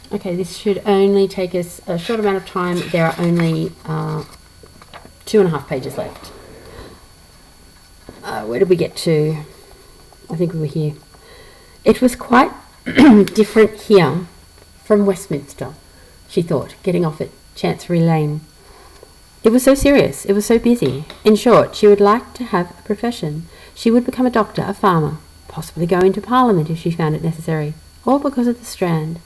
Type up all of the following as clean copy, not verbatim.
Okay, this should only take us a short amount of time. There are only 2.5 pages left. Where did we get to? I think we were here. It was quite different here from Westminster, she thought, getting off at Chancery Lane. It was so serious, it was so busy. In short, she would like to have a profession. She would become a doctor, a farmer, possibly go into Parliament if she found it necessary, all because of the Strand.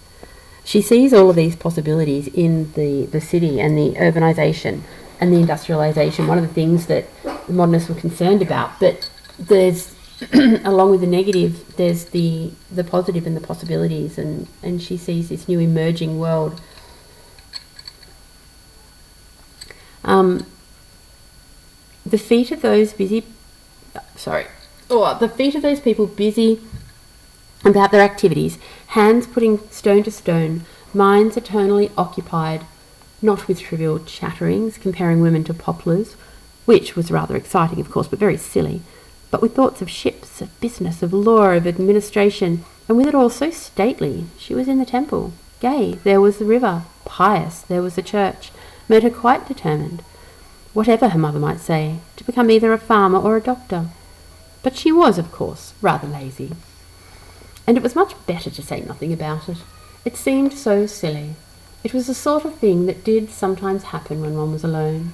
She sees all of these possibilities in the city and the urbanisation and the industrialisation, one of the things that the modernists were concerned about. But there's, along with the negative, there's the positive and the possibilities, and she sees this new emerging world. The feet of those people busy about their activities, hands putting stone to stone, minds eternally occupied, not with trivial chatterings, comparing women to poplars, which was rather exciting, of course, but very silly, but with thoughts of ships, of business, of law, of administration, and with it all so stately. She was in the temple, gay, there was the river, pious, there was the church, made her quite determined, whatever her mother might say, to become either a farmer or a doctor. But she was, of course, rather lazy. And it was much better to say nothing about it. It seemed so silly. It was the sort of thing that did sometimes happen when one was alone.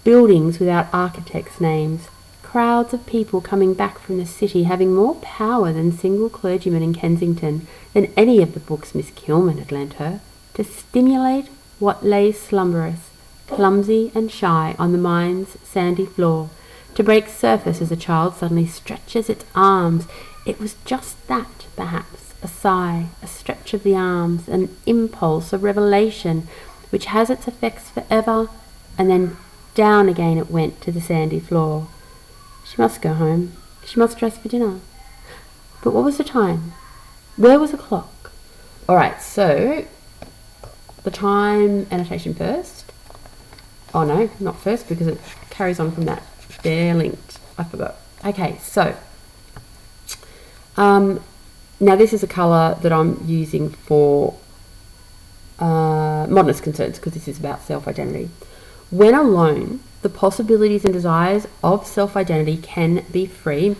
Buildings without architects' names, crowds of people coming back from the city having more power than single clergymen in Kensington, than any of the books Miss Kilman had lent her, to stimulate what lay slumberous, clumsy and shy on the mind's sandy floor, to break surface as a child suddenly stretches its arms. It was just that, perhaps, a sigh, a stretch of the arms, an impulse, a revelation, which has its effects forever, and then down again it went to the sandy floor. She must go home. She must dress for dinner. But what was the time? Where was the clock? All right, so the time annotation first. Oh no, not first, because it carries on from that. They're linked. I forgot. Okay, so now this is a colour that I'm using for modernist concerns, because this is about self-identity. When alone, the possibilities and desires of self-identity can be free,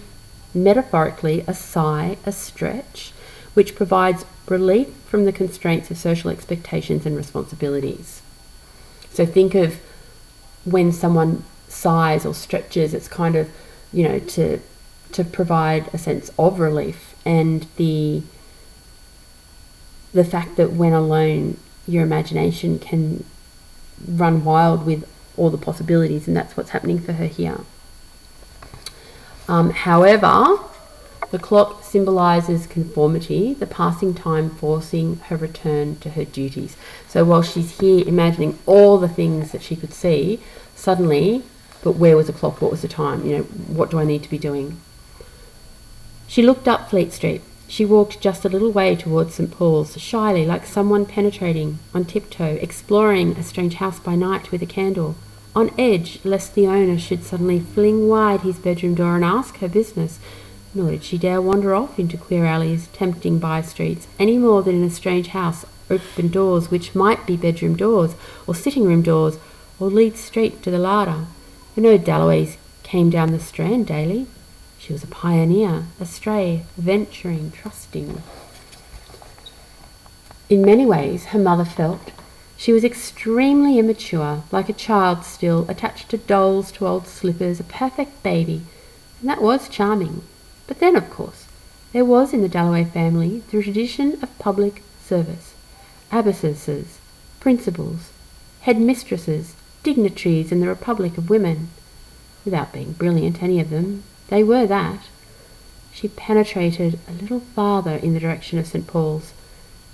metaphorically a sigh, a stretch, which provides relief from the constraints of social expectations and responsibilities. So think of when someone sighs or stretches, it's kind of, to provide a sense of relief, and the fact that when alone your imagination can run wild with all the possibilities, and that's what's happening for her here. However, the clock symbolises conformity, the passing time forcing her return to her duties. So while she's here imagining all the things that she could see, suddenly, but where was the clock? What was the time? What do I need to be doing? She looked up Fleet Street. She walked just a little way towards St. Paul's, shyly, like someone penetrating, on tiptoe, exploring a strange house by night with a candle, on edge lest the owner should suddenly fling wide his bedroom door and ask her business. Nor did she dare wander off into queer alleys, tempting by-streets, any more than in a strange house open doors which might be bedroom doors, or sitting-room doors, or lead straight to the larder. No Dalloways came down the Strand daily. She was a pioneer, a stray, venturing, trusting. In many ways, her mother felt. She was extremely immature, like a child still, attached to dolls, to old slippers, a perfect baby. And that was charming. But then, of course, there was in the Dalloway family the tradition of public service. Abbesses, principals, headmistresses, dignitaries in the Republic of Women. Without being brilliant, any of them, they were that. She penetrated a little farther in the direction of St. Paul's.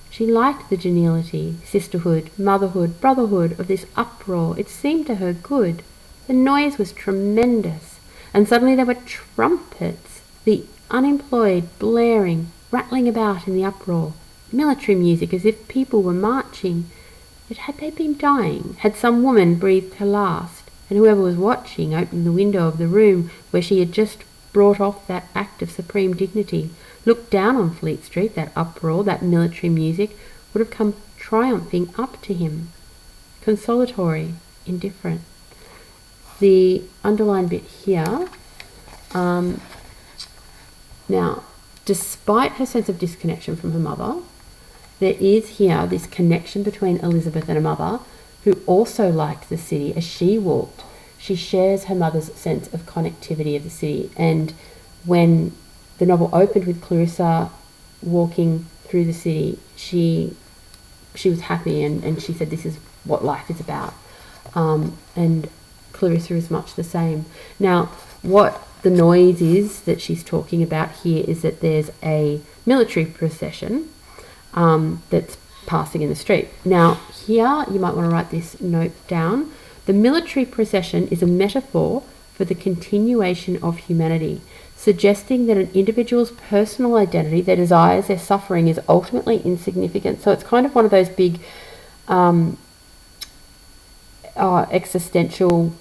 She liked the geniality, sisterhood, motherhood, brotherhood of this uproar. It seemed to her good. The noise was tremendous, and suddenly there were trumpets, the unemployed blaring, rattling about in the uproar, military music as if people were marching. Yet had they been dying? Had some woman breathed her last, and whoever was watching opened the window of the room where she had just brought off that act of supreme dignity, looked down on Fleet Street, that uproar, that military music, would have come triumphing up to him. Consolatory, indifferent. The underlined bit here, now, despite her sense of disconnection from her mother, there is here this connection between Elizabeth and her mother, who also liked the city as she walked. She shares her mother's sense of connectivity of the city. And when the novel opened with Clarissa walking through the city, she was happy and she said this is what life is about. And Clarissa is much the same. Now, what the noise is that she's talking about here is that there's a military procession that's passing in the street. Now, here you might want to write this note down. The military procession is a metaphor for the continuation of humanity, suggesting that an individual's personal identity, their desires, their suffering is ultimately insignificant. So it's kind of one of those big existential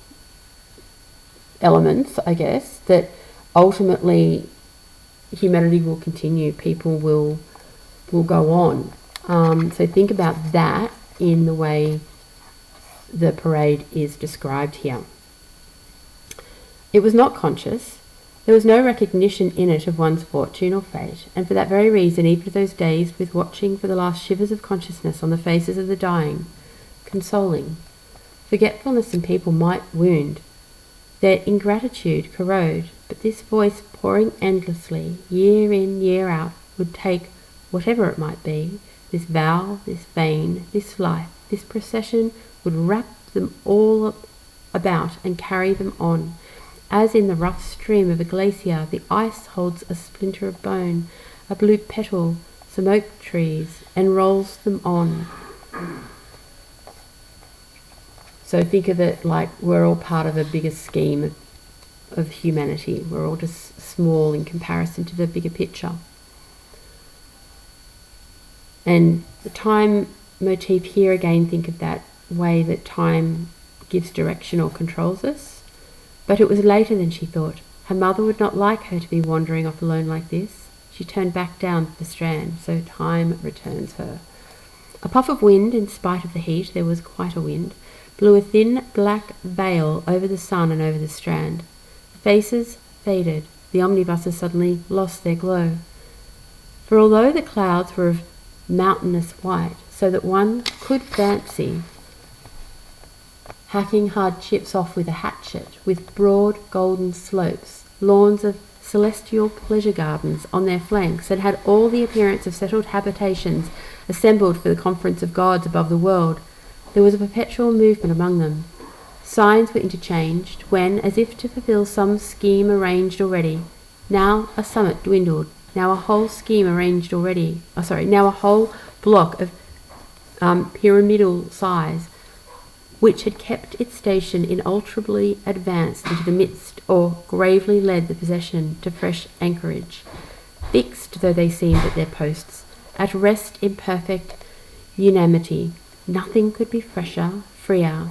elements, I guess, that ultimately humanity will continue, people will go on. So think about that in the way the parade is described here. It was not conscious. There was no recognition in it of one's fortune or fate, and for that very reason, even those dazed with watching for the last shivers of consciousness on the faces of the dying, consoling. Forgetfulness in people might wound, their ingratitude corrode, but this voice pouring endlessly, year in, year out, would take whatever it might be, this vow, this vein, this life, this procession, would wrap them all about and carry them on. As in the rough stream of a glacier, the ice holds a splinter of bone, a blue petal, some oak trees, and rolls them on. So think of it like we're all part of a bigger scheme of humanity. We're all just small in comparison to the bigger picture. And the time motif here, again, think of that way that time gives direction or controls us. But it was later than she thought. Her mother would not like her to be wandering off alone like this. She turned back down the Strand, so time returns her. A puff of wind, in spite of the heat, there was quite a wind, blew a thin black veil over the sun and over the Strand. The faces faded. The omnibuses suddenly lost their glow. For although the clouds were of mountainous white, so that one could fancy hacking hard chips off with a hatchet, with broad golden slopes, lawns of celestial pleasure gardens on their flanks, and had all the appearance of settled habitations assembled for the conference of gods above the world, there was a perpetual movement among them. Signs were interchanged, when, as if to fulfil some scheme arranged already, now a summit dwindled, now a whole scheme arranged already, now a whole block of pyramidal size, which had kept its station inalterably advanced into the midst, or gravely led the possession to fresh anchorage, fixed though they seemed at their posts, at rest in perfect unanimity. Nothing could be fresher, freer,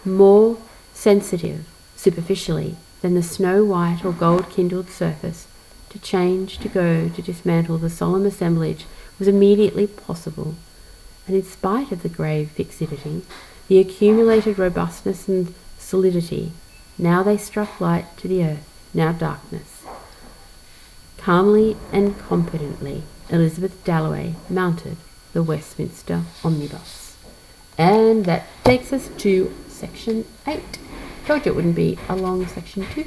more sensitive, superficially, than the snow-white or gold-kindled surface. To change, to go, to dismantle the solemn assemblage was immediately possible, and in spite of the grave fixity, the accumulated robustness and solidity, now they struck light to the earth, now darkness. Calmly and competently, Elizabeth Dalloway mounted the Westminster omnibus. And that takes us to section 8. Told you it wouldn't be a long section 2.